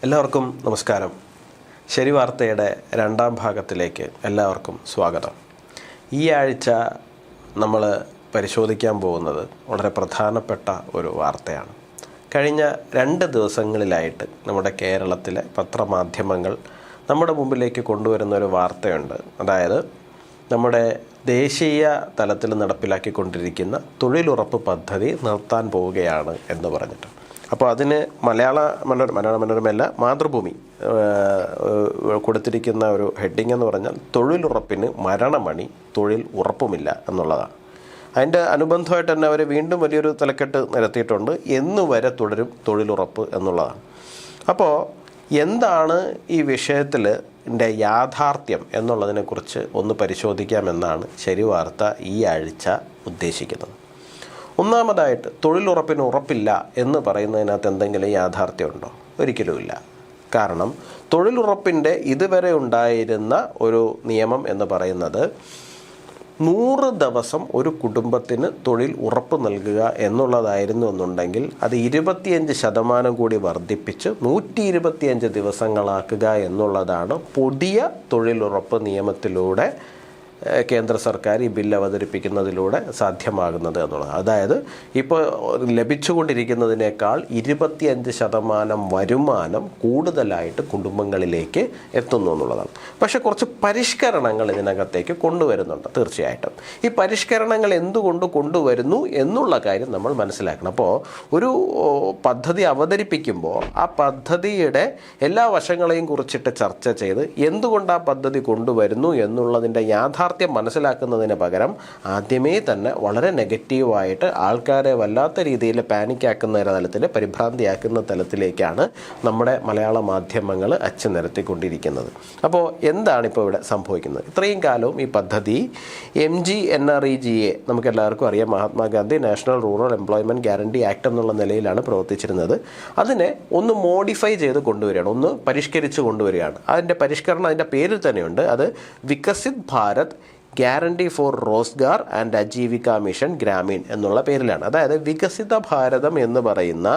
എല്ലാവർക്കും നമസ്കാരം. ശരി വാർത്തയുടെ രണ്ടാം ഭാഗത്തിലേക്ക് എല്ലാവർക്കും സ്വാഗതം. ഈ ആഴ്ച നമ്മൾ പരിശോധിക്കാൻ പോകുന്നത് വളരെ പ്രധാനപ്പെട്ട ഒരു വാർത്തയാണ്. കഴിഞ്ഞ 2 ദിവസങ്ങളിലായിട്ട് നമ്മുടെ കേരളത്തിലെ പത്രമാധ്യമങ്ങൾ നമ്മുടെ മുമ്പിലേക്ക് കൊണ്ടുവരുന്ന ഒരു വാർത്തയുണ്ട്. അതായത് നമ്മുടെ ദേശീയ തലത്തിൽ നടപ്പിലാക്കിക്കൊണ്ടിരിക്കുന്ന തൊഴിലുറപ്പ് പദ്ധതി നിർത്താൻ പോവുകയാണ് എന്ന് പറഞ്ഞിട്ട്. അപ്പോൾ അതിന് മലയാള മനോരമയല്ല, മാതൃഭൂമി കൊടുത്തിരിക്കുന്ന ഒരു ഹെഡിങ് എന്ന് പറഞ്ഞാൽ തൊഴിലുറപ്പിന് മരണമണി, തൊഴിൽ ഉറപ്പുമില്ല എന്നുള്ളതാണ്. അതിൻ്റെ അനുബന്ധമായിട്ട് തന്നെ അവർ വീണ്ടും വലിയൊരു തലക്കെട്ട് നിരത്തിയിട്ടുണ്ട്, എന്നുവരെ തുടരും തൊഴിലുറപ്പ് എന്നുള്ളതാണ്. അപ്പോൾ എന്താണ് ഈ വിഷയത്തിൽ യാഥാർത്ഥ്യം എന്നുള്ളതിനെക്കുറിച്ച് ഒന്ന് പരിശോധിക്കാമെന്നാണ് ശരി വാർത്ത ഈ ആഴ്ച ഉദ്ദേശിക്കുന്നത്. ഒന്നാമതായിട്ട്, തൊഴിലുറപ്പിന് ഉറപ്പില്ല എന്ന് പറയുന്നതിനകത്ത് എന്തെങ്കിലും യാഥാർത്ഥ്യമുണ്ടോ? ഒരിക്കലുമില്ല. കാരണം തൊഴിലുറപ്പിൻ്റെ ഇതുവരെ ഉണ്ടായിരുന്ന ഒരു നിയമം എന്ന് പറയുന്നത് 100 ദിവസം ഒരു കുടുംബത്തിന് തൊഴിൽ ഉറപ്പ് നൽകുക എന്നുള്ളതായിരുന്നു എന്നുണ്ടെങ്കിൽ അത് 25% കൂടി വർദ്ധിപ്പിച്ച് 125 ദിവസങ്ങളാക്കുക എന്നുള്ളതാണ് പുതിയ തൊഴിലുറപ്പ് നിയമത്തിലൂടെ കേന്ദ്ര സർക്കാർ ഈ ബില്ല് അവതരിപ്പിക്കുന്നതിലൂടെ സാധ്യമാകുന്നത് എന്നുള്ളത്. അതായത് ഇപ്പോൾ ലഭിച്ചുകൊണ്ടിരിക്കുന്നതിനേക്കാൾ 25% വരുമാനം കൂടുതലായിട്ട് കുടുംബങ്ങളിലേക്ക് എത്തുന്നു എന്നുള്ളതാണ്. പക്ഷേ കുറച്ച് പരിഷ്കരണങ്ങൾ ഇതിനകത്തേക്ക് കൊണ്ടുവരുന്നുണ്ട്. തീർച്ചയായിട്ടും ഈ പരിഷ്കരണങ്ങൾ എന്തുകൊണ്ട് കൊണ്ടുവരുന്നു എന്നുള്ള കാര്യം നമ്മൾ മനസ്സിലാക്കണം. അപ്പോൾ ഒരു പദ്ധതി അവതരിപ്പിക്കുമ്പോൾ ആ പദ്ധതിയുടെ എല്ലാ വശങ്ങളെയും കുറിച്ചിട്ട് ചർച്ച ചെയ്ത് എന്തുകൊണ്ട് ആ പദ്ധതി കൊണ്ടുവരുന്നു എന്നുള്ളതിൻ്റെ യാഥാർത്ഥ്യം മനസ്സിലാക്കുന്നതിന് പകരം ആദ്യമേ തന്നെ വളരെ നെഗറ്റീവായിട്ട് ആൾക്കാരെ വല്ലാത്ത രീതിയിൽ പാനിക്കാക്കുന്ന തലത്തിൽ, പരിഭ്രാന്തിയാക്കുന്ന തലത്തിലേക്കാണ് നമ്മുടെ മലയാള മാധ്യമങ്ങൾ അച്ചു നിരത്തിക്കൊണ്ടിരിക്കുന്നത്. അപ്പോൾ എന്താണ് ഇപ്പോൾ ഇവിടെ സംഭവിക്കുന്നത്? ഇത്രയും കാലവും ഈ പദ്ധതി MGNREGA നമുക്കെല്ലാവർക്കും അറിയാം, Mahatma Gandhi national rural employment guarantee act എന്നുള്ള നിലയിലാണ് പ്രവർത്തിച്ചിരുന്നത്. അതിനെ ഒന്ന് മോഡിഫൈ ചെയ്ത് കൊണ്ടുവരികയാണ്, ഒന്ന് പരിഷ്കരിച്ച് കൊണ്ടുവരികയാണ്. അതിൻ്റെ പരിഷ്കരണം അതിൻ്റെ പേരിൽ തന്നെയുണ്ട്. അത് Viksit Bharat guarantee for Rozgar and Ajeevika mission Gramin എന്നുള്ള പേരിലാണ്. അതായത് വികസിത ഭാരതം എന്ന് പറയുന്ന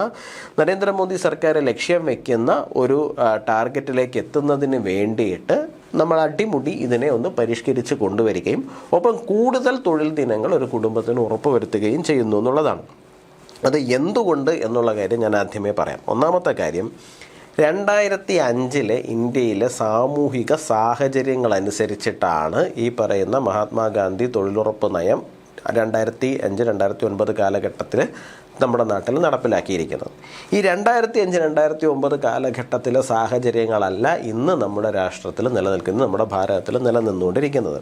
നരേന്ദ്രമോദി സർക്കാർ ലക്ഷ്യം വയ്ക്കുന്ന ഒരു ടാർഗറ്റിലേക്ക് എത്തുന്നതിന് വേണ്ടിയിട്ട് നമ്മൾ അടിമുടി ഇതിനെ ഒന്ന് പരിഷ്കരിച്ച് കൊണ്ടുവരികയും ഒപ്പം കൂടുതൽ തൊഴിൽ ദിനങ്ങൾ ഒരു കുടുംബത്തിന് ഉറപ്പുവരുത്തുകയും ചെയ്യുന്നു എന്നുള്ളതാണ്. അത് എന്തുകൊണ്ട് എന്നുള്ള കാര്യം ഞാൻ ആദ്യമേ പറയാം. ഒന്നാമത്തെ കാര്യം, 2005 ഇന്ത്യയിലെ സാമൂഹിക സാഹചര്യങ്ങളനുസരിച്ചിട്ടാണ് ഈ പറയുന്ന മഹാത്മാഗാന്ധി തൊഴിലുറപ്പ് നയം 2005-2009 കാലഘട്ടത്തിൽ നമ്മുടെ നാട്ടിൽ നടപ്പിലാക്കിയിരിക്കുന്നത്. ഈ 2005-2009 കാലഘട്ടത്തിലെ സാഹചര്യങ്ങളല്ല ഇന്ന് നമ്മുടെ രാഷ്ട്രത്തിൽ നിലനിൽക്കുന്നത്, നമ്മുടെ ഭാരതത്തിൽ നിലനിന്നുകൊണ്ടിരിക്കുന്നത്.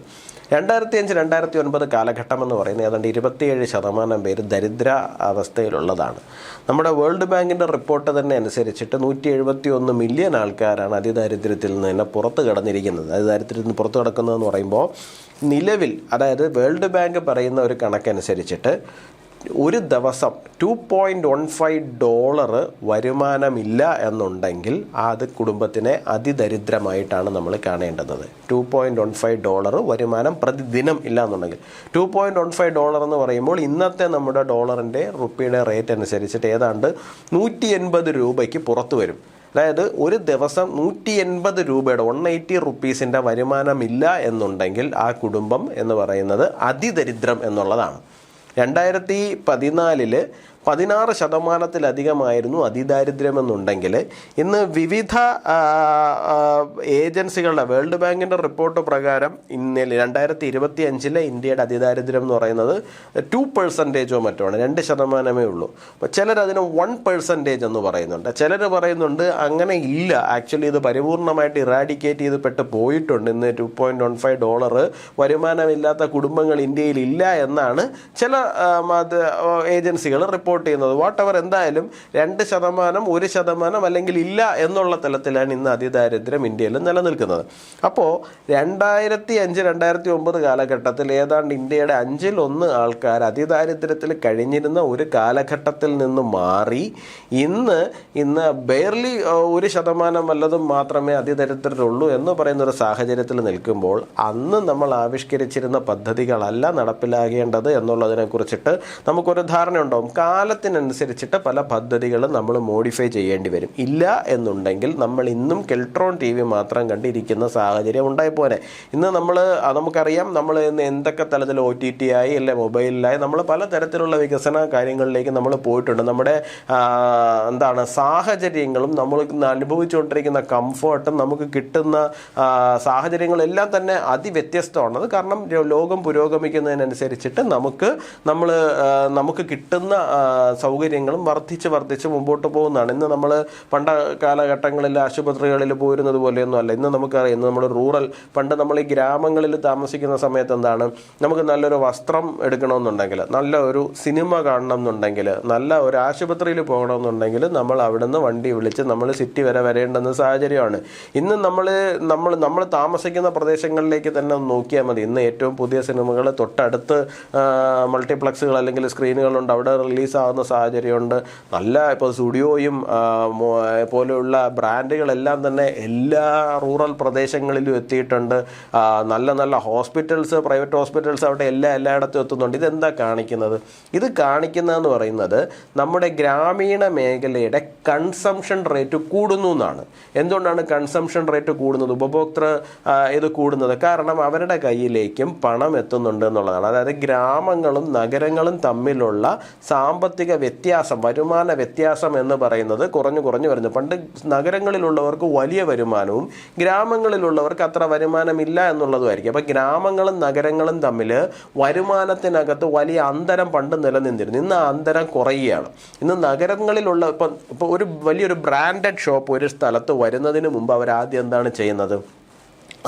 2005-2009 കാലഘട്ടം എന്ന് പറയുന്നത് ഏതാണ്ട് 27% പേര് ദരിദ്ര അവസ്ഥയിലുള്ളതാണ്. നമ്മുടെ വേൾഡ് ബാങ്കിൻ്റെ റിപ്പോർട്ട് തന്നെ അനുസരിച്ചിട്ട് 171 മില്യൺ ആൾക്കാരാണ് അതിദാരിദ്ര്യത്തിൽ നിന്ന് പുറത്ത് കിടന്നിരിക്കുന്നത്. അതിദാരിദ്ര്യത്തിൽ നിന്ന് പുറത്ത് കിടക്കുന്നതെന്ന് പറയുമ്പോൾ നിലവിൽ, അതായത് വേൾഡ് ബാങ്ക് പറയുന്ന ഒരു കണക്കനുസരിച്ചിട്ട് ഒരു ദിവസം $2.15 വരുമാനമില്ല എന്നുണ്ടെങ്കിൽ അത് കുടുംബത്തിനെ അതിദരിദ്രമായിട്ടാണ് നമ്മൾ കാണേണ്ടത്. $2.15 വരുമാനം പ്രതിദിനം ഇല്ല എന്നുണ്ടെങ്കിൽ, $2.15 എന്ന് പറയുമ്പോൾ ഇന്നത്തെ നമ്മുടെ ഡോളറിൻ്റെ റുപ്പിയുടെ റേറ്റ് അനുസരിച്ചിട്ട് ഏതാണ്ട് 180 രൂപയ്ക്ക് പുറത്ത് വരും. അതായത് ഒരു ദിവസം 180 രൂപയുടെ 180 റുപ്പീസിൻ്റെ വരുമാനമില്ല എന്നുണ്ടെങ്കിൽ ആ കുടുംബം എന്ന് പറയുന്നത് അതിദരിദ്രം എന്നുള്ളതാണ്. 2014 16%-ലധികമായിരുന്നു അതിദാരിദ്ര്യമെന്നുണ്ടെങ്കിൽ ഇന്ന് വിവിധ ഏജൻസികളുടെ, വേൾഡ് ബാങ്കിൻ്റെ റിപ്പോർട്ട് പ്രകാരം ഇന്നലെ 2025 ഇന്ത്യയുടെ അതിദാരിദ്ര്യം എന്ന് പറയുന്നത് 2% മറ്റുമാണ്, 2% ഉള്ളൂ. അപ്പോൾ ചിലരതിന് 1% എന്ന് പറയുന്നുണ്ട്, ചിലർ പറയുന്നുണ്ട് അങ്ങനെ ഇല്ല, ആക്ച്വലി ഇത് പരിപൂർണമായിട്ട് ഇറാഡിക്കേറ്റ് ചെയ്ത് പോയിട്ടുണ്ട്. ഇന്ന് $2.15 വരുമാനമില്ലാത്ത കുടുംബങ്ങൾ ഇന്ത്യയിൽ ഇല്ല എന്നാണ് ചില ഏജൻസികൾ റിപ്പോർട്ട് ചെയ്യുന്നത്. വാട്ട് എവർ, എന്തായാലും 2%, 1% അല്ലെങ്കിൽ ഇല്ല എന്നുള്ള തലത്തിലാണ് ഇന്ന് അതിദാരിദ്ര്യം ഇന്ത്യയിൽ നിലനിൽക്കുന്നത്. അപ്പോൾ 2005-2009 കാലഘട്ടത്തിൽ ഏതാണ്ട് ഇന്ത്യയുടെ 1/5 ആൾക്കാർ അതിദാരിദ്ര്യത്തിൽ കഴിഞ്ഞിരുന്ന ഒരു കാലഘട്ടത്തിൽ നിന്ന് മാറി ഇന്ന് ബെയർലി 1% വല്ലതും മാത്രമേ അതിദരിദ്രരുള്ളൂ എന്ന് പറയുന്ന ഒരു സാഹചര്യത്തിൽ നിൽക്കുമ്പോൾ അന്ന് നമ്മൾ ആവിഷ്കരിച്ചിരുന്ന പദ്ധതികളല്ല നടപ്പിലാകേണ്ടത് എന്നുള്ളതിനെ കുറിച്ചിട്ട് നമുക്കൊരു ധാരണ ഉണ്ടാവും. കാലത്തിനനുസരിച്ചിട്ട് പല പദ്ധതികളും നമ്മൾ മോഡിഫൈ ചെയ്യേണ്ടി വരും. ഇല്ല എന്നുണ്ടെങ്കിൽ നമ്മൾ ഇന്നും കെൽട്രോൺ TV മാത്രം കണ്ടിരിക്കുന്ന സാഹചര്യം ഉണ്ടായിപ്പോനെ. ഇന്ന് നമുക്കറിയാം, നമ്മൾ ഇന്ന് എന്തൊക്കെ തലത്തിൽ OTT ആയി അല്ലെ മൊബൈലിലായി നമ്മൾ പലതരത്തിലുള്ള വികസന കാര്യങ്ങളിലേക്ക് നമ്മൾ പോയിട്ടുണ്ട്. നമ്മുടെ സാഹചര്യങ്ങളും നമ്മൾ അനുഭവിച്ചുകൊണ്ടിരിക്കുന്ന കംഫർട്ടും നമുക്ക് കിട്ടുന്ന സാഹചര്യങ്ങളെല്ലാം തന്നെ അതിവ്യത്യസ്തമാണ്. അത് കാരണം ലോകം പുരോഗമിക്കുന്നതിനനുസരിച്ചിട്ട് നമുക്ക് കിട്ടുന്ന സൗകര്യങ്ങളും വർദ്ധിച്ച് മുമ്പോട്ട് പോകുന്നതാണ്. ഇന്ന് നമ്മൾ പണ്ട കാലഘട്ടങ്ങളിൽ ആശുപത്രികളിൽ പോയിരുന്നത് പോലെയൊന്നും അല്ല. ഇന്ന് നമുക്കറിയാം, ഇന്ന് നമ്മൾ പണ്ട് നമ്മൾ ഈ ഗ്രാമങ്ങളിൽ താമസിക്കുന്ന സമയത്ത് നമുക്ക് നല്ലൊരു വസ്ത്രം എടുക്കണമെന്നുണ്ടെങ്കിൽ, നല്ല ഒരു സിനിമ കാണണം എന്നുണ്ടെങ്കിൽ, നല്ല ഒരു ആശുപത്രിയിൽ പോകണമെന്നുണ്ടെങ്കിൽ നമ്മൾ അവിടുന്ന് വണ്ടി വിളിച്ച് നമ്മൾ സിറ്റി വരെ വരേണ്ടുന്ന സാഹചര്യമാണ്. ഇന്ന് നമ്മൾ താമസിക്കുന്ന പ്രദേശങ്ങളിലേക്ക് തന്നെ നോക്കിയാൽ മതി. ഇന്ന് ഏറ്റവും പുതിയ സിനിമകൾ തൊട്ടടുത്ത് മൾട്ടിപ്ലക്സുകൾ അല്ലെങ്കിൽ സ്ക്രീനുകളുണ്ട്, അവിടെ റിലീസാകുന്ന സാഹചര്യമുണ്ട്. ഇപ്പോൾ സ്റ്റുഡിയോയും പോലെയുള്ള ബ്രാൻഡുകളെല്ലാം തന്നെ എല്ലാ റൂറൽ പ്രദേശങ്ങളിലും എത്തിയിട്ടുണ്ട്. നല്ല നല്ല ഹോസ്പിറ്റൽസ്, പ്രൈവറ്റ് ഹോസ്പിറ്റൽസ് അവിടെ എല്ലായിടത്തും എത്തുന്നുണ്ട്. ഇതെന്താ കാണിക്കുന്നത്? ഇത് കാണിക്കുന്നതെന്ന് പറയുന്നത് നമ്മുടെ ഗ്രാമീണ മേഖലയുടെ കൺസംഷൻ റേറ്റ് കൂടുന്നു എന്നാണ്. എന്തുകൊണ്ടാണ് കൺസംഷൻ റേറ്റ് കൂടുന്നത്, ഉപഭോക്തൃ ഇത് കൂടുന്നത്? കാരണം അവരുടെ കയ്യിലേക്കും പണം എത്തുന്നുണ്ട് എന്നുള്ളതാണ്. അതായത് ഗ്രാമങ്ങളും നഗരങ്ങളും തമ്മിലുള്ള സാമ്പത്തിക വ്യത്യാസം, വരുമാന വ്യത്യാസം എന്ന് പറയുന്നത് കുറഞ്ഞു വരുന്നു. പണ്ട് നഗരങ്ങളിലുള്ളവർക്ക് വലിയ വരുമാനവും ഗ്രാമങ്ങളിലുള്ളവർക്ക് അത്ര വരുമാനമില്ല എന്നുള്ളതുമായിരിക്കും. അപ്പം ഗ്രാമങ്ങളും നഗരങ്ങളും തമ്മിൽ വരുമാനത്തിനകത്ത് വലിയ അന്തരം പണ്ട് നിലനിന്നിരുന്നു. ഇന്ന് ആ അന്തരം കുറയുകയാണ്. ഇന്ന് നഗരങ്ങളിലുള്ള ഇപ്പോൾ ഒരു വലിയൊരു ബ്രാൻഡഡ് ഷോപ്പ് ഒരു സ്ഥലത്ത് വരുന്നതിന് മുമ്പ് അവരാദ്യം എന്താണ് ചെയ്യുന്നത്?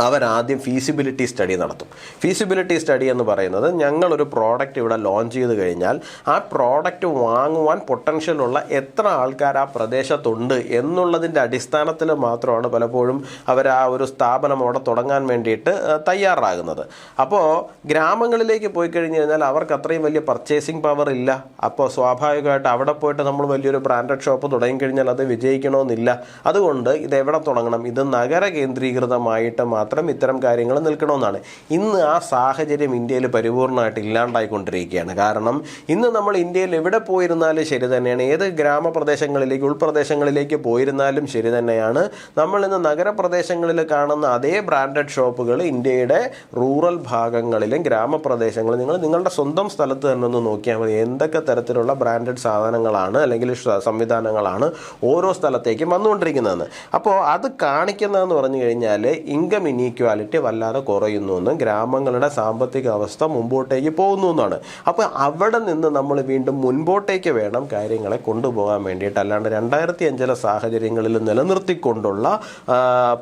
അവരാദ്യം ഫീസിബിലിറ്റി സ്റ്റഡി നടത്തും. ഫീസിബിലിറ്റി സ്റ്റഡി എന്ന് പറയുന്നത്, ഞങ്ങളൊരു പ്രോഡക്റ്റ് ഇവിടെ ലോഞ്ച് ചെയ്ത് കഴിഞ്ഞാൽ ആ പ്രോഡക്റ്റ് വാങ്ങുവാൻ പൊട്ടൻഷ്യലുള്ള എത്ര ആൾക്കാർ ആ പ്രദേശത്തുണ്ട് എന്നുള്ളതിൻ്റെ അടിസ്ഥാനത്തിൽ മാത്രമാണ് പലപ്പോഴും അവർ ആ ഒരു സ്ഥാപനം അവിടെ തുടങ്ങാൻ വേണ്ടിയിട്ട് തയ്യാറാകുന്നത്. അപ്പോൾ ഗ്രാമങ്ങളിലേക്ക് പോയി കഴിഞ്ഞ് കഴിഞ്ഞാൽ അവർക്ക് അത്രയും വലിയ പർച്ചേസിങ് പവർ ഇല്ല. അപ്പോൾ സ്വാഭാവികമായിട്ട് അവിടെ പോയിട്ട് നമ്മൾ വലിയൊരു ബ്രാൻഡഡ് ഷോപ്പ് തുടങ്ങിക്കഴിഞ്ഞാൽ അത് വിജയിക്കണമെന്നില്ല. അതുകൊണ്ട് ഇതെവിടെ തുടങ്ങണം? ഇത് നഗര കേന്ദ്രീകൃതമായിട്ട് മാത്രം ഇത്തരം കാര്യങ്ങൾ നിൽക്കണമെന്നാണ്. ഇന്ന് ആ സാഹചര്യം ഇന്ത്യയിൽ പരിപൂർണമായിട്ട് ഇല്ലാണ്ടായിക്കൊണ്ടിരിക്കുകയാണ്. കാരണം ഇന്ന് നമ്മൾ ഇന്ത്യയിൽ എവിടെ പോയിരുന്നാലും ശരി തന്നെയാണ്, ഏത് ഗ്രാമപ്രദേശങ്ങളിലേക്ക് ഉൾപ്രദേശങ്ങളിലേക്ക് പോയിരുന്നാലും ശരി തന്നെയാണ്, നമ്മൾ ഇന്ന് നഗരപ്രദേശങ്ങളിൽ കാണുന്ന അതേ ബ്രാൻഡഡ് ഷോപ്പുകൾ ഇന്ത്യയുടെ റൂറൽ ഭാഗങ്ങളിലും ഗ്രാമപ്രദേശങ്ങളിലും നിങ്ങളുടെ സ്വന്തം സ്ഥലത്ത് തന്നെ ഒന്ന് നോക്കിയാൽ മതി. എന്തൊക്കെ തരത്തിലുള്ള ബ്രാൻഡഡ് സാധനങ്ങളാണ് അല്ലെങ്കിൽ സംവിധാനങ്ങളാണ് ഓരോ സ്ഥലത്തേക്കും വന്നുകൊണ്ടിരിക്കുന്നതെന്ന്. അപ്പോൾ അത് കാണിക്കുന്നതെന്ന് പറഞ്ഞു കഴിഞ്ഞാൽ ഇൻകം ഇനീക്വാലിറ്റി വല്ലാതെ കുറയുന്നു എന്നും ഗ്രാമങ്ങളുടെ സാമ്പത്തിക അവസ്ഥ മുമ്പോട്ടേക്ക് പോകുന്നു എന്നാണ്. അപ്പോൾ അവിടെ നിന്ന് നമ്മൾ വീണ്ടും മുൻപോട്ടേക്ക് വേണം കാര്യങ്ങളെ കൊണ്ടുപോകാൻ വേണ്ടിയിട്ട്. അല്ലാണ്ട് 2005 സാഹചര്യങ്ങളിൽ നിലനിർത്തിക്കൊണ്ടുള്ള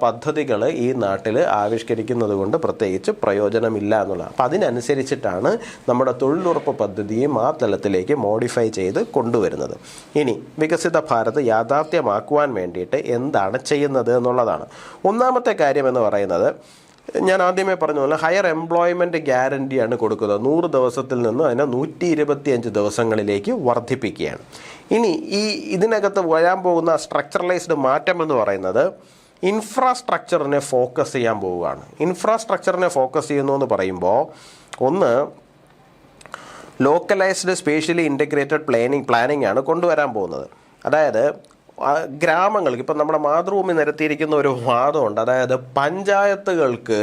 പദ്ധതികൾ ഈ നാട്ടിൽ ആവിഷ്കരിക്കുന്നത് കൊണ്ട് പ്രത്യേകിച്ച് പ്രയോജനമില്ല എന്നുള്ളതാണ്. അപ്പം അതിനനുസരിച്ചിട്ടാണ് നമ്മുടെ തൊഴിലുറപ്പ് പദ്ധതിയും ആ തലത്തിലേക്ക് മോഡിഫൈ ചെയ്ത് കൊണ്ടുവരുന്നത്. ഇനി വികസിത ഭാരത് യാഥാർത്ഥ്യമാക്കുവാൻ വേണ്ടിയിട്ട് എന്താണ് ചെയ്യുന്നത് എന്നുള്ളതാണ്. ഒന്നാമത്തെ കാര്യം എന്ന് പറയുന്നത്, ഞാൻ ആദ്യമേ പറഞ്ഞ പോലെ ഹയർ എംപ്ലോയ്മെൻറ്റ് ഗ്യാരണ്ടിയാണ് കൊടുക്കുന്നത്. 100 ദിവസത്തിൽ നിന്ന് അതിനെ 125 ദിവസങ്ങളിലേക്ക് വർദ്ധിപ്പിക്കുകയാണ്. ഇനി ഇതിനകത്ത് വരാൻ പോകുന്ന സ്ട്രക്ചറലൈസ്ഡ് മാറ്റം എന്ന് പറയുന്നത് ഇൻഫ്രാസ്ട്രക്ചറിനെ ഫോക്കസ് ചെയ്യാൻ പോവുകയാണ്. ഇൻഫ്രാസ്ട്രക്ചറിനെ ഫോക്കസ് ചെയ്യുന്നു എന്ന് പറയുമ്പോൾ, ഒന്ന്, ലോക്കലൈസ്ഡ് സ്പേഷ്യലി ഇൻ്റഗ്രേറ്റഡ് പ്ലാനിംഗ് ആണ് കൊണ്ടുവരാൻ പോകുന്നത്. അതായത് ഗ്രാമങ്ങൾക്ക്, ഇപ്പം നമ്മുടെ മാതൃഭൂമി നിരത്തിയിരിക്കുന്ന ഒരു വാദമുണ്ട്. അതായത് പഞ്ചായത്തുകൾക്ക്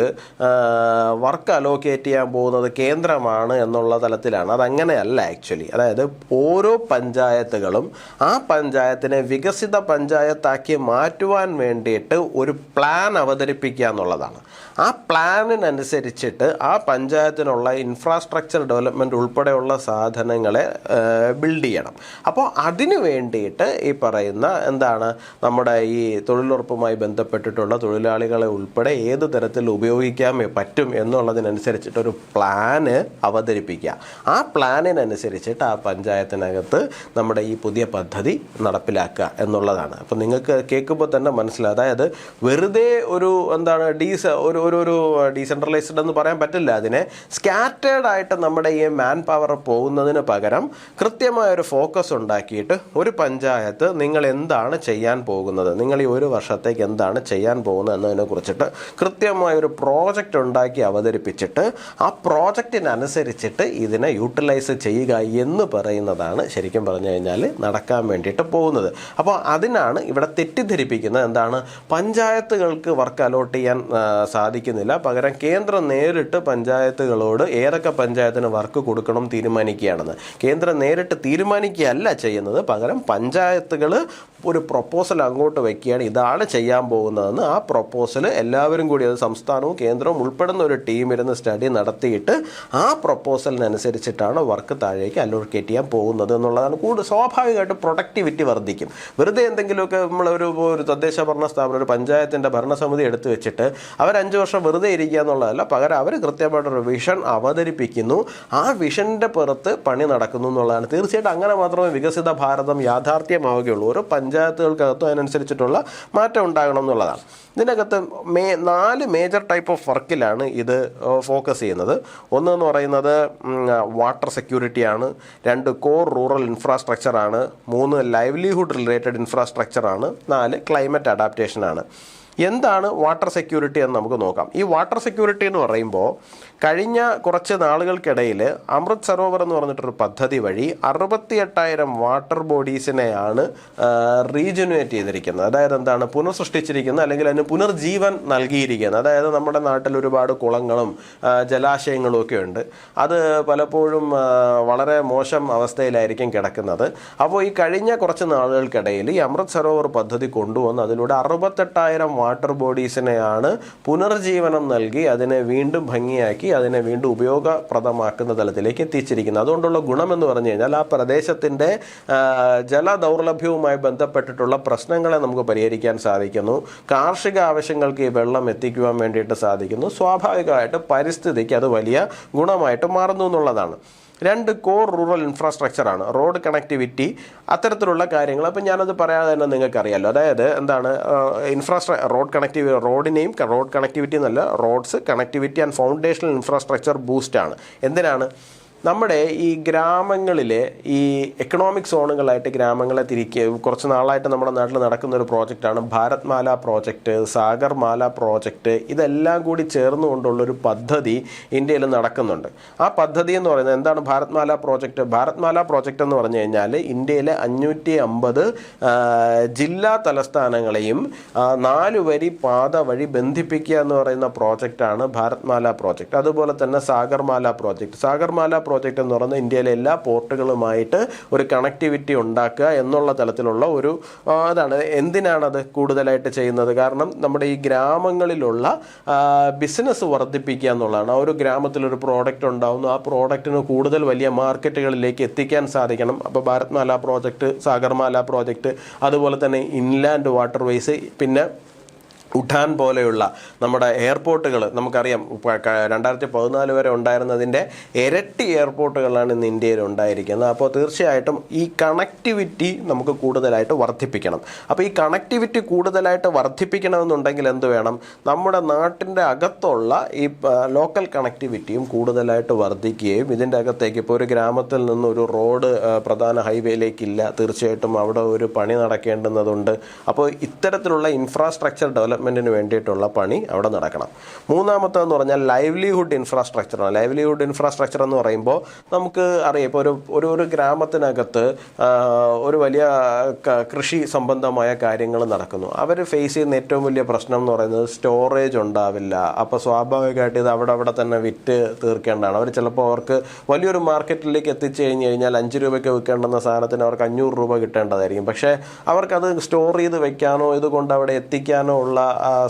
വർക്ക് അലോക്കേറ്റ് ചെയ്യാൻ പോകുന്നത് കേന്ദ്രമാണ് എന്നുള്ള തലത്തിലാണ്. അതങ്ങനെയല്ല ആക്ച്വലി. അതായത് ഓരോ പഞ്ചായത്തുകളും ആ പഞ്ചായത്തിനെ വികസിത പഞ്ചായത്താക്കി മാറ്റുവാൻ വേണ്ടിയിട്ട് ഒരു പ്ലാൻ അവതരിപ്പിക്കുക എന്നുള്ളതാണ്. ആ പ്ലാനിനനുസരിച്ചിട്ട് ആ പഞ്ചായത്തിനുള്ള ഇൻഫ്രാസ്ട്രക്ചർ ഡെവലപ്മെൻറ്റ് ഉൾപ്പെടെയുള്ള സാധനങ്ങളെ ബിൽഡ് ചെയ്യണം. അപ്പോൾ അതിനു വേണ്ടിയിട്ട് ഈ പറയുന്ന നമ്മുടെ ഈ തൊഴിലുറപ്പുമായി ബന്ധപ്പെട്ടിട്ടുള്ള തൊഴിലാളികളെ ഉൾപ്പെടെ ഏത് തരത്തിൽ ഉപയോഗിക്കാൻ പറ്റും എന്നുള്ളതിനനുസരിച്ചിട്ടൊരു പ്ലാന് അവതരിപ്പിക്കുക. ആ പ്ലാനിനനുസരിച്ചിട്ട് ആ പഞ്ചായത്തിനകത്ത് നമ്മുടെ ഈ പുതിയ പദ്ധതി നടപ്പിലാക്കുക എന്നുള്ളതാണ്. അപ്പോൾ നിങ്ങൾക്ക് കേൾക്കുമ്പോൾ തന്നെ മനസ്സിലാവും. അതായത് വെറുതെ ഒരു ഒരു ഡീസെൻട്രലൈസ്ഡ് എന്ന് പറയാൻ പറ്റില്ല. അതിനെ സ്കാറ്റേർഡ് ആയിട്ട് നമ്മുടെ ഈ മാൻ പവർ പോകുന്നതിന് പകരം കൃത്യമായൊരു ഫോക്കസ് ഉണ്ടാക്കിയിട്ട് ഒരു പഞ്ചായത്ത് നിങ്ങൾ എന്താണ് ചെയ്യാൻ പോകുന്നത്, നിങ്ങൾ ഈ ഒരു വർഷത്തേക്ക് എന്താണ് ചെയ്യാൻ പോകുന്നത് എന്നതിനെ കുറിച്ചിട്ട് കൃത്യമായൊരു പ്രോജക്റ്റ് ഉണ്ടാക്കി അവതരിപ്പിച്ചിട്ട് ആ പ്രോജക്റ്റിനനുസരിച്ചിട്ട് ഇതിനെ യൂട്ടിലൈസ് ചെയ്യുക എന്ന് പറയുന്നതാണ് ശരിക്കും പറഞ്ഞു കഴിഞ്ഞാൽ നടക്കാൻ വേണ്ടിയിട്ട് പോകുന്നത്. അപ്പോൾ അതിനാണ് ഇവിടെ തെറ്റിദ്ധരിപ്പിക്കുന്നത്. എന്താണ്, പഞ്ചായത്തുകൾക്ക് വർക്ക് അലോട്ട് ചെയ്യാൻ സാധിക്കുന്നില്ല, പകരം കേന്ദ്രം നേരിട്ട് പഞ്ചായത്തുകളോട് ഏതൊക്കെ പഞ്ചായത്തിന് വർക്ക് കൊടുക്കണം തീരുമാനിക്കുകയാണെന്ന്. കേന്ദ്രം നേരിട്ട് തീരുമാനിക്കുകയല്ല ചെയ്യുന്നത്, പകരം പഞ്ചായത്തുകൾ ഒരു പ്രൊപ്പോസൽ അങ്ങോട്ട് വയ്ക്കുകയാണ്, ഇതാണ് ചെയ്യാൻ പോകുന്നതെന്ന്. ആ പ്രൊപ്പോസൽ എല്ലാവരും കൂടി, അത് സംസ്ഥാനവും കേന്ദ്രവും ഉൾപ്പെടുന്ന ഒരു ടീം ഇരുന്ന് സ്റ്റഡി നടത്തിയിട്ട് ആ പ്രൊപ്പോസലിനനുസരിച്ചിട്ടാണ് വർക്ക് താഴേക്ക് അലോക്കേറ്റ് ചെയ്യാൻ പോകുന്നത് എന്നുള്ളതാണ്. കൂടുതൽ സ്വാഭാവികമായിട്ട് പ്രൊഡക്ടിവിറ്റി വർദ്ധിക്കും. വെറുതെ എന്തെങ്കിലുമൊക്കെ നമ്മളൊരു തദ്ദേശ ഭരണ സ്ഥാപനം, ഒരു പഞ്ചായത്തിൻ്റെ ഭരണസമിതി എടുത്തു വെച്ചിട്ട് അവർ 5 വർഷം വെറുതെ ഇരിക്കുക എന്നുള്ളതല്ല, പകരം അവർ കൃത്യമായിട്ടൊരു വിഷൻ അവതരിപ്പിക്കുന്നു, ആ വിഷൻ്റെ പുറത്ത് പണി നടക്കുന്നു എന്നുള്ളതാണ്. തീർച്ചയായിട്ടും അങ്ങനെ മാത്രമേ വികസിത ഭാരതം യാഥാർത്ഥ്യമാവുകയുള്ളൂ. ഓരോ പഞ്ചായത്തുകൾക്കകത്തും അതിനനുസരിച്ചിട്ടുള്ള മാറ്റം ഉണ്ടാകണം എന്നുള്ളതാണ്. ഇതിനകത്ത് 4 മേജർ ടൈപ്പ് ഓഫ് വർക്കിലാണ് ഇത് ഫോക്കസ് ചെയ്യുന്നത്. ഒന്നെന്ന് പറയുന്നത് വാട്ടർ സെക്യൂരിറ്റിയാണ്, 2 കോർ റൂറൽ ഇൻഫ്രാസ്ട്രക്ചറാണ്, 3 ലൈവ്ലിഹുഡ് റിലേറ്റഡ് ഇൻഫ്രാസ്ട്രക്ചറാണ്, 4 ക്ലൈമറ്റ് അഡാപ്റ്റേഷനാണ്. എന്താണ് വാട്ടർ സെക്യൂരിറ്റി എന്ന് നമുക്ക് നോക്കാം. ഈ വാട്ടർ സെക്യൂരിറ്റി എന്ന് പറയുമ്പോൾ കഴിഞ്ഞ കുറച്ച് നാളുകൾക്കിടയിൽ അമൃത് സരോവർ എന്ന് പറഞ്ഞിട്ടൊരു പദ്ധതി വഴി 68,000 വാട്ടർ ബോഡീസിനെയാണ് റീജനുവേറ്റ് ചെയ്തിരിക്കുന്നത്. അതായത് എന്താണ്, പുനഃസൃഷ്ടിച്ചിരിക്കുന്നത്, അല്ലെങ്കിൽ അതിന് പുനർജീവൻ നൽകിയിരിക്കുന്നത്. അതായത് നമ്മുടെ നാട്ടിൽ ഒരുപാട് കുളങ്ങളും ജലാശയങ്ങളും ഒക്കെ ഉണ്ട്, അത് പലപ്പോഴും വളരെ മോശം അവസ്ഥയിലായിരിക്കും കിടക്കുന്നത്. അപ്പോൾ ഈ കഴിഞ്ഞ കുറച്ച് നാളുകൾക്കിടയിൽ ഈ അമൃത് സരോവർ പദ്ധതി കൊണ്ടുവന്ന് അതിലൂടെ 68,000 വാട്ടർ ബോഡീസിനെയാണ് പുനർജീവനം നൽകി അതിനെ വീണ്ടും ഭംഗിയാക്കി അതിനെ വീണ്ടും ഉപയോഗപ്രദമാക്കുന്ന തലത്തിലേക്ക് എത്തിച്ചിരിക്കുന്നത്. അതുകൊണ്ടുള്ള ഗുണമെന്ന് പറഞ്ഞു കഴിഞ്ഞാൽ ആ പ്രദേശത്തിൻ്റെ ജലദൗർലഭ്യവുമായി ബന്ധപ്പെട്ടിട്ടുള്ള പ്രശ്നങ്ങളെ നമുക്ക് പരിഹരിക്കാൻ സാധിക്കുന്നു, കാർഷിക ആവശ്യങ്ങൾക്ക് ഈ വെള്ളം എത്തിക്കുവാൻ വേണ്ടിയിട്ട് സാധിക്കുന്നു, സ്വാഭാവികമായിട്ട് പരിസ്ഥിതിക്ക് അത് വലിയ ഗുണമായിട്ട് മാറുന്നു എന്നുള്ളതാണ്. 2 കോർ റൂറൽ ഇൻഫ്രാസ്ട്രക്ചറാണ്, റോഡ് കണക്ടിവിറ്റി, അത്തരത്തിലുള്ള കാര്യങ്ങൾ. അപ്പം ഞാനത് പറയാതെ തന്നെ നിങ്ങൾക്കറിയാമല്ലോ. അതായത് എന്താണ്, റോഡ് കണക്ടിവിറ്റി എന്നല്ല, roads connectivity and foundational infrastructure ബൂസ്റ്റാണ്. എന്തിനാണ്, നമ്മുടെ ഈ ഗ്രാമങ്ങളിലെ ഈ എക്കണോമിക് സോണുകളായിട്ട് ഗ്രാമങ്ങളെ കുറച്ച് നാളായിട്ട് നമ്മുടെ നാട്ടിൽ നടക്കുന്ന ഒരു പ്രോജക്റ്റാണ് ഭാരത്മാല പ്രോജക്റ്റ്, സാഗർമാല പ്രോജക്റ്റ്. ഇതെല്ലാം കൂടി ചേർന്നുകൊണ്ടുള്ളൊരു പദ്ധതി ഇന്ത്യയിൽ നടക്കുന്നുണ്ട്. ആ പദ്ധതി എന്ന് പറയുന്നത് എന്താണ്, ഭാരത്മാല പ്രോജക്റ്റ്. ഭാരത്മാല പ്രോജക്റ്റ് എന്ന് പറഞ്ഞു കഴിഞ്ഞാൽ ഇന്ത്യയിലെ 550 ജില്ലാ തലസ്ഥാനങ്ങളെയും 4 വരി പാത വഴി ബന്ധിപ്പിക്കുക എന്ന് പറയുന്ന പ്രോജക്റ്റാണ് ഭാരത്മാല പ്രോജക്റ്റ്. അതുപോലെ തന്നെ സാഗർമാല പ്രോജക്റ്റ് എന്ന് പറയുന്നത് ഇന്ത്യയിലെ എല്ലാ പോർട്ടുകളുമായിട്ട് ഒരു കണക്ടിവിറ്റി ഉണ്ടാക്കുക എന്നുള്ള തലത്തിലുള്ള ഒരു അതാണ്. എന്തിനാണത് കൂടുതലായിട്ട് ചെയ്യുന്നത്, കാരണം നമ്മുടെ ഈ ഗ്രാമങ്ങളിലുള്ള ബിസിനസ് വർദ്ധിപ്പിക്കുക എന്നുള്ളതാണ്. ആ ഒരു ഗ്രാമത്തിലൊരു പ്രോഡക്റ്റ് ഉണ്ടാകുന്നു, ആ പ്രോഡക്റ്റിന് കൂടുതൽ വലിയ മാർക്കറ്റുകളിലേക്ക് എത്തിക്കാൻ സാധിക്കണം. അപ്പോൾ ഭാരത്മാല പ്രോജക്റ്റ്, സാഗർമാല പ്രോജക്റ്റ്, അതുപോലെ തന്നെ ഇൻലാൻഡ് വാട്ടർ വേസ്, പിന്നെ ഉഡാൻ പോലെയുള്ള നമ്മുടെ എയർപോർട്ടുകൾ നമുക്കറിയാം. 2014 വരെ ഉണ്ടായിരുന്നതിൻ്റെ ഇരട്ടി എയർപോർട്ടുകളാണ് ഇന്ന് ഇന്ത്യയിൽ ഉണ്ടായിരിക്കുന്നത്. അപ്പോൾ തീർച്ചയായിട്ടും ഈ കണക്ടിവിറ്റി നമുക്ക് കൂടുതലായിട്ട് വർദ്ധിപ്പിക്കണം. അപ്പോൾ ഈ കണക്ടിവിറ്റി കൂടുതലായിട്ട് വർദ്ധിപ്പിക്കണമെന്നുണ്ടെങ്കിൽ എന്ത് വേണം, നമ്മുടെ നാട്ടിൻ്റെ അകത്തുള്ള ഈ ലോക്കൽ കണക്ടിവിറ്റിയും കൂടുതലായിട്ട് വർദ്ധിക്കുകയും ഇതിൻ്റെ അകത്തേക്ക് ഇപ്പോൾ ഒരു ഗ്രാമത്തിൽ നിന്ന് ഒരു റോഡ് പ്രധാന ഹൈവേയിലേക്കില്ല, തീർച്ചയായിട്ടും അവിടെ ഒരു പണി നടക്കേണ്ടുന്നതുണ്ട്. അപ്പോൾ ഇത്തരത്തിലുള്ള ഇൻഫ്രാസ്ട്രക്ചർ ഡെവലപ്മെൻറ്റിന് വേണ്ടിയിട്ടുള്ള പണി അവിടെ നടക്കണം. മൂന്നാമത്തെന്ന് പറഞ്ഞാൽ ലൈവ്ലിഹുഡ് ഇൻഫ്രാസ്ട്രക്ചറാണ്. ലൈവ്ലിഹുഡ് ഇൻഫ്രാസ്ട്രക്ചർ എന്ന് പറയുമ്പോൾ നമുക്ക് അറിയാം, ഇപ്പോൾ ഒരു ഗ്രാമത്തിനകത്ത് ഒരു വലിയ കൃഷി സംബന്ധമായ കാര്യങ്ങൾ നടക്കുന്നു. അവർ ഫേസ് ചെയ്യുന്ന ഏറ്റവും വലിയ പ്രശ്നം എന്ന് പറയുന്നത് സ്റ്റോറേജ് ഉണ്ടാവില്ല. അപ്പോൾ സ്വാഭാവികമായിട്ട് ഇത് അവിടെ തന്നെ വിറ്റ് തീർക്കേണ്ടതാണ്. അവർ ചിലപ്പോൾ അവർക്ക് വലിയൊരു മാർക്കറ്റിലേക്ക് എത്തിച്ചു കഴിഞ്ഞാൽ 5 രൂപയ്ക്ക് വിൽക്കേണ്ടുന്ന സാധനത്തിന് അവർക്ക് 500 രൂപ കിട്ടേണ്ടതായിരിക്കും. പക്ഷേ അവർക്കത് സ്റ്റോർ ചെയ്ത് വെക്കാനോ ഇതുകൊണ്ട് അവിടെ എത്തിക്കാനോ ഉള്ള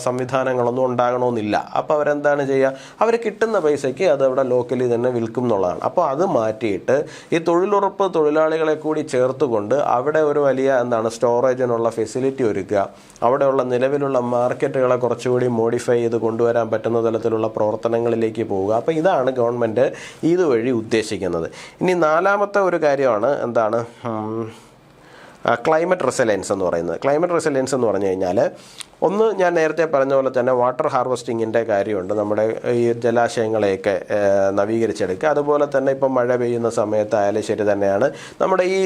സംവിധാനങ്ങളൊന്നും ഉണ്ടാകണമെന്നില്ല. അപ്പോൾ അവരെന്താണ് ചെയ്യുക, അവർ കിട്ടുന്ന പൈസയ്ക്ക് അത് അവിടെ ലോക്കലി തന്നെ വിൽക്കും എന്നുള്ളതാണ്. അപ്പോൾ അത് മാറ്റിയിട്ട് ഈ തൊഴിലുറപ്പ് തൊഴിലാളികളെ കൂടി ചേർത്തുകൊണ്ട് അവിടെ ഒരു വലിയ സ്റ്റോറേജിനുള്ള ഫെസിലിറ്റി ഒരുക്കുക, അവിടെയുള്ള നിലവിലുള്ള മാർക്കറ്റുകളെ കുറച്ചുകൂടി മോഡിഫൈ ചെയ്ത് കൊണ്ടുവരാൻ പറ്റുന്ന തലത്തിലുള്ള പ്രവർത്തനങ്ങളിലേക്ക് പോവുക. അപ്പോൾ ഇതാണ് ഗവൺമെൻറ് ഇതുവഴി ഉദ്ദേശിക്കുന്നത്. ഇനി 4ാമത്തെ ഒരു കാര്യമാണ് ക്ലൈമറ്റ് റെസിലിയൻസ് എന്ന് പറയുന്നത്. ക്ലൈമറ്റ് റെസിലിയൻസ് എന്ന് പറഞ്ഞു കഴിഞ്ഞാൽ ഒന്ന് ഞാൻ നേരത്തെ പറഞ്ഞ പോലെ തന്നെ വാട്ടർ ഹാർവെസ്റ്റിങ്ങിൻ്റെ കാര്യമുണ്ട്. നമ്മുടെ ഈ ജലാശയങ്ങളെയൊക്കെ നവീകരിച്ചെടുക്കുക. അതുപോലെ തന്നെ ഇപ്പം മഴ പെയ്യുന്ന സമയത്തായാലും ശരി തന്നെയാണ് നമ്മുടെ ഈ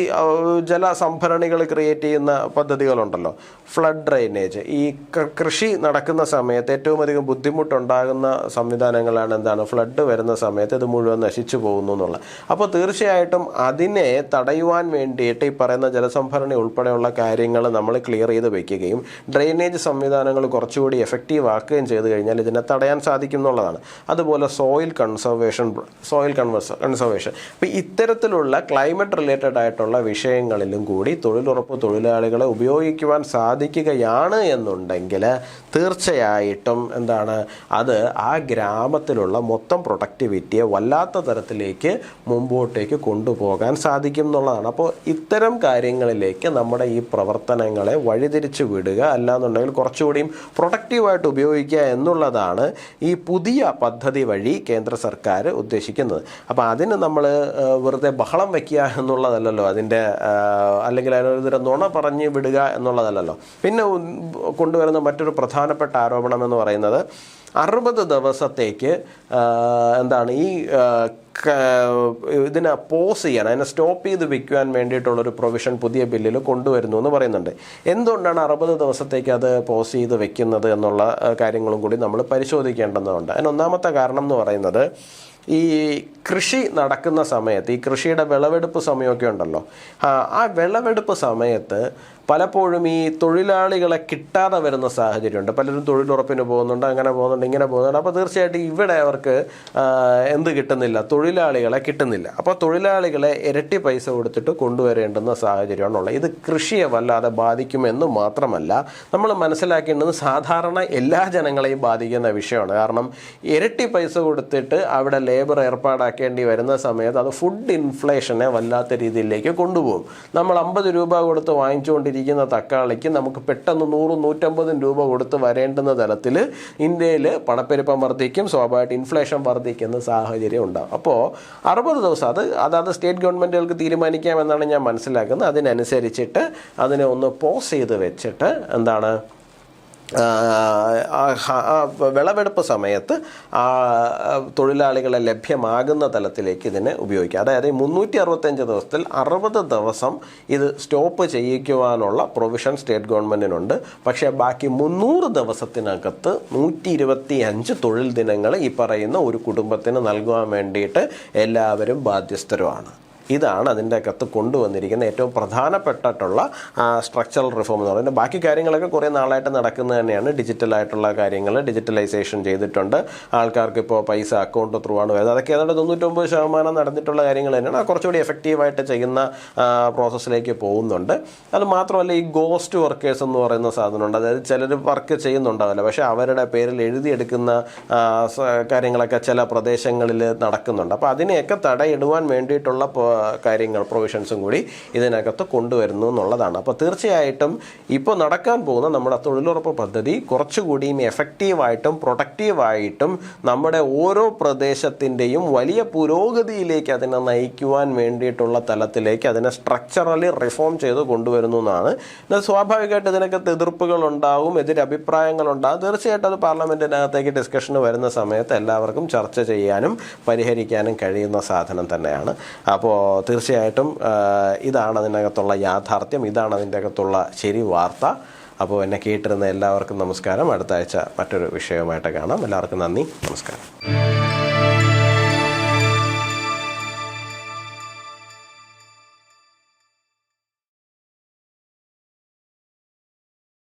ജലസംഭരണികൾ ക്രിയേറ്റ് ചെയ്യുന്ന പദ്ധതികളുണ്ടല്ലോ, ഫ്ലഡ് ഡ്രെയിനേജ്. ഈ കൃഷി നടക്കുന്ന സമയത്ത് ഏറ്റവും അധികം ബുദ്ധിമുട്ടുണ്ടാകുന്ന സംവിധാനങ്ങളാണ് എന്താണ്, ഫ്ലഡ് വരുന്ന സമയത്ത് ഇത് മുഴുവൻ നശിച്ചു പോകുന്നു എന്നുള്ളത്. അപ്പോൾ തീർച്ചയായിട്ടും അതിനെ തടയുവാൻ വേണ്ടിയിട്ട് ഈ പറയുന്ന ജലസംഭരണി ഉൾപ്പെടെയുള്ള കാര്യങ്ങൾ നമ്മൾ ക്ലിയർ ചെയ്ത് വയ്ക്കുകയും ഡ്രെയിനേജ് സംവിധാനങ്ങൾ കുറച്ചുകൂടി എഫക്റ്റീവ് ആക്കുകയും ചെയ്ത് കഴിഞ്ഞാൽ ഇതിനെ തടയാൻ സാധിക്കും എന്നുള്ളതാണ്. അതുപോലെ സോയിൽ കൺസർവേഷൻ. അപ്പോൾ ഇത്തരത്തിലുള്ള ക്ലൈമറ്റ് റിലേറ്റഡ് ആയിട്ടുള്ള വിഷയങ്ങളിലും കൂടി തൊഴിലുറപ്പ് തൊഴിലാളികളെ ഉപയോഗിക്കുവാൻ സാധിക്കുകയാണ് എന്നുണ്ടെങ്കിൽ തീർച്ചയായിട്ടും എന്താണ്, അത് ആ ഗ്രാമത്തിലുള്ള മൊത്തം പ്രൊഡക്ടിവിറ്റിയെ വല്ലാത്ത തരത്തിലേക്ക് മുമ്പോട്ടേക്ക് കൊണ്ടുപോകാൻ സാധിക്കും എന്നുള്ളതാണ്. അപ്പോൾ ഇത്തരം കാര്യങ്ങളിലേക്ക് നമ്മുടെ ഈ പ്രവർത്തനങ്ങളെ വഴിതിരിച്ചു വിടുക, അല്ലാന്നുണ്ടെങ്കിൽ കുറച്ചുകൂടിയും പ്രൊഡക്റ്റീവായിട്ട് ഉപയോഗിക്കുക എന്നുള്ളതാണ് ഈ പുതിയ പദ്ധതി വഴി കേന്ദ്ര സർക്കാർ ഉദ്ദേശിക്കുന്നത്. അപ്പോൾ അതിന് നമ്മൾ വെറുതെ ബഹളം വയ്ക്കുക എന്നുള്ളതല്ലല്ലോ അതിൻ്റെ, അല്ലെങ്കിൽ അതിനൊരു നുണ പറഞ്ഞ് വിടുക എന്നുള്ളതല്ലല്ലോ. പിന്നെ കൊണ്ടുവരുന്ന മറ്റൊരു പ്രധാനപ്പെട്ട ആരോപണം എന്ന് പറയുന്നത് 60 ദിവസത്തേക്ക് എന്താണ് ഈ ഇതിനെ പോസ് ചെയ്യാൻ, അതിനെ സ്റ്റോപ്പ് ചെയ്ത് വെക്കുവാൻ വേണ്ടിയിട്ടുള്ളൊരു പ്രൊവിഷൻ പുതിയ ബില്ലിൽ കൊണ്ടുവരുന്നു എന്ന് പറയുന്നുണ്ട്. എന്തുകൊണ്ടാണ് 60 ദിവസത്തേക്ക് അത് പോസ് ചെയ്ത് വെക്കുന്നത് എന്നുള്ള കാര്യങ്ങളും കൂടി നമ്മൾ പരിശോധിക്കേണ്ടതുണ്ട്. അതിന് ഒന്നാമത്തെ കാരണം എന്ന് പറയുന്നത്, ഈ കൃഷി നടക്കുന്ന സമയത്ത്, ഈ കൃഷിയുടെ വിളവെടുപ്പ് സമയമൊക്കെ ഉണ്ടല്ലോ, ആ വിളവെടുപ്പ് സമയത്ത് പലപ്പോഴും ഈ തൊഴിലാളികളെ കിട്ടാതെ വരുന്ന സാഹചര്യമുണ്ട്. പലരും തൊഴിലുറപ്പിന് പോകുന്നുണ്ട്, അങ്ങനെ പോകുന്നുണ്ട്, ഇങ്ങനെ പോകുന്നുണ്ട്. അപ്പോൾ തീർച്ചയായിട്ടും ഇവിടെ അവർക്ക് എന്ത് കിട്ടുന്നില്ല, തൊഴിലാളികളെ കിട്ടുന്നില്ല. അപ്പോൾ തൊഴിലാളികളെ ഇരട്ടി പൈസ കൊടുത്തിട്ട് കൊണ്ടുവരേണ്ടുന്ന സാഹചര്യമാണുള്ളത്. ഇത് കൃഷിയെ വല്ലാതെ ബാധിക്കുമെന്ന് മാത്രമല്ല, നമ്മൾ മനസ്സിലാക്കേണ്ടത് സാധാരണ എല്ലാ ജനങ്ങളെയും ബാധിക്കുന്ന വിഷയമാണ്. കാരണം ഇരട്ടി പൈസ കൊടുത്തിട്ട് അവിടെ ലേബർ ഏർപ്പാടാക്കേണ്ടി വരുന്ന സമയത്ത് അത് ഫുഡ് ഇൻഫ്ലേഷനെ വല്ലാത്ത രീതിയിലേക്ക് കൊണ്ടുപോകും. നമ്മൾ 50 രൂപ കൊടുത്ത് വാങ്ങിച്ചുകൊണ്ടിരിക്കുന്ന തക്കാളിക്ക് നമുക്ക് പെട്ടെന്ന് 100-150 രൂപ കൊടുത്ത് വരേണ്ടുന്ന തരത്തിൽ ഇന്ത്യയിൽ പണപ്പെരുപ്പം വർദ്ധിക്കും, സ്വാഭാവികമായിട്ട് ഇൻഫ്ലേഷൻ വർദ്ധിക്കുന്ന സാഹചര്യം ഉണ്ടാകും. അപ്പോൾ 60 ദിവസം അതായത് സ്റ്റേറ്റ് ഗവൺമെൻറ്റുകൾക്ക് തീരുമാനിക്കാമെന്നാണ് ഞാൻ മനസ്സിലാക്കുന്നത്. അതിനനുസരിച്ചിട്ട് അതിനെ ഒന്ന് പോസ് ചെയ്ത് വെച്ചിട്ട് എന്താണ്, വിളവെടുപ്പ് സമയത്ത് തൊഴിലാളികളെ ലഭ്യമാകുന്ന തലത്തിലേക്ക് ഇതിനെ ഉപയോഗിക്കുക. അതായത് 365 ദിവസത്തിൽ 60 ദിവസം ഇത് സ്റ്റോപ്പ് ചെയ്യിക്കുവാനുള്ള പ്രൊവിഷൻ സ്റ്റേറ്റ് ഗവൺമെൻറ്റിനുണ്ട്. പക്ഷേ ബാക്കി 300 ദിവസത്തിനകത്ത് 125 തൊഴിൽ ദിനങ്ങൾ ഈ പറയുന്ന ഒരു കുടുംബത്തിന് നൽകുവാൻ വേണ്ടിയിട്ട് എല്ലാവരും ബാധ്യസ്ഥരുമാണ്. ഇതാണ് അതിൻ്റെ അകത്ത് കൊണ്ടുവന്നിരിക്കുന്ന ഏറ്റവും പ്രധാനപ്പെട്ടിട്ടുള്ള സ്ട്രക്ചറൽ റിഫോം എന്ന് പറയുന്നത്. ബാക്കി കാര്യങ്ങളൊക്കെ കുറേ നാളായിട്ട് നടക്കുന്നത് തന്നെയാണ്. ഡിജിറ്റലായിട്ടുള്ള കാര്യങ്ങൾ ഡിജിറ്റലൈസേഷൻ ചെയ്തിട്ടുണ്ട്. ആൾക്കാർക്ക് ഇപ്പോൾ പൈസ അക്കൗണ്ട് ത്രൂ ആണ് വരുന്നത്. അതൊക്കെ ഏതാണ്ട് 99% നടന്നിട്ടുള്ള കാര്യങ്ങൾ തന്നെയാണ്. കുറച്ചുകൂടി എഫക്റ്റീവായിട്ട് ചെയ്യുന്ന പ്രോസസ്സിലേക്ക് പോകുന്നുണ്ട്. അത് മാത്രമല്ല, ഈ ഗോസ്റ്റ് വർക്കേഴ്സ് എന്ന് പറയുന്ന സാധനമുണ്ട്. അതായത് ചിലർ വർക്ക് ചെയ്യുന്നുണ്ടാവില്ല, പക്ഷേ അവരുടെ പേരിൽ എഴുതിയെടുക്കുന്ന കാര്യങ്ങളൊക്കെ ചില പ്രദേശങ്ങളിൽ നടക്കുന്നുണ്ട്. അപ്പോൾ അതിനെയൊക്കെ തടയിടുവാൻ വേണ്ടിയിട്ടുള്ള കാര്യങ്ങൾ, പ്രൊവിഷൻസും കൂടി ഇതിനകത്ത് കൊണ്ടുവരുന്നു എന്നുള്ളതാണ്. അപ്പോൾ തീർച്ചയായിട്ടും ഇപ്പോൾ നടക്കാൻ പോകുന്ന നമ്മുടെ തൊഴിലുറപ്പ് പദ്ധതി കുറച്ചുകൂടിയും എഫക്റ്റീവായിട്ടും പ്രൊഡക്റ്റീവായിട്ടും നമ്മുടെ ഓരോ പ്രദേശത്തിൻ്റെയും വലിയ പുരോഗതിയിലേക്ക് അതിനെ നയിക്കുവാൻ വേണ്ടിയിട്ടുള്ള തലത്തിലേക്ക് അതിനെ സ്ട്രക്ചറലി റിഫോം ചെയ്ത് കൊണ്ടുവരുന്നു എന്നാണ്. സ്വാഭാവികമായിട്ട് ഇതിനകത്ത് എതിർപ്പുകളുണ്ടാവും, എതിരഭിപ്രായങ്ങളുണ്ടാകും. തീർച്ചയായിട്ടും അത് പാർലമെൻറ്റിനകത്തേക്ക് ഡിസ്കഷന് വരുന്ന സമയത്ത് എല്ലാവർക്കും ചർച്ച ചെയ്യാനും പരിഹരിക്കാനും കഴിയുന്ന സാധനം തന്നെയാണ്. അപ്പോൾ തീർച്ചയായിട്ടും ഇതാണ് അതിനകത്തുള്ള യാഥാർത്ഥ്യം, ഇതാണ് അതിൻ്റെ അകത്തുള്ള ശരി വാർത്ത. അപ്പോൾ എന്നെ കേട്ടിരുന്ന എല്ലാവർക്കും നമസ്കാരം. അടുത്ത ആഴ്ച മറ്റൊരു വിഷയവുമായിട്ട് കാണാം. എല്ലാവർക്കും നന്ദി, നമസ്കാരം.